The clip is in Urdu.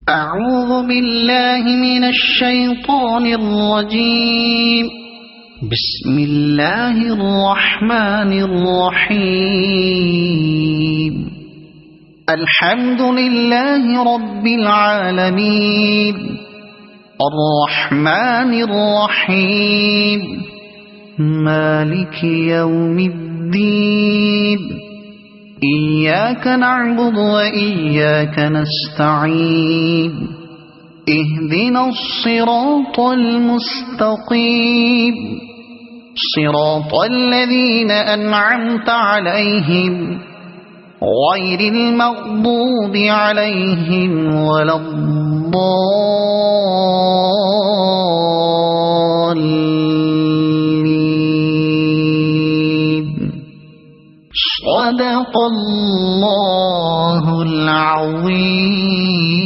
أعوذ بالله من الشيطان الرجيم. بسم الله الرحمن الرحيم. الحمد لله رب العالمين الرحمن الرحيم مالك يوم الدين إياك نعبد وإياك نستعين اهدنا الصراط المستقيم صراط الذين أنعمت عليهم غير المغضوب عليهم ولا الضالين. صدق الله العظيم.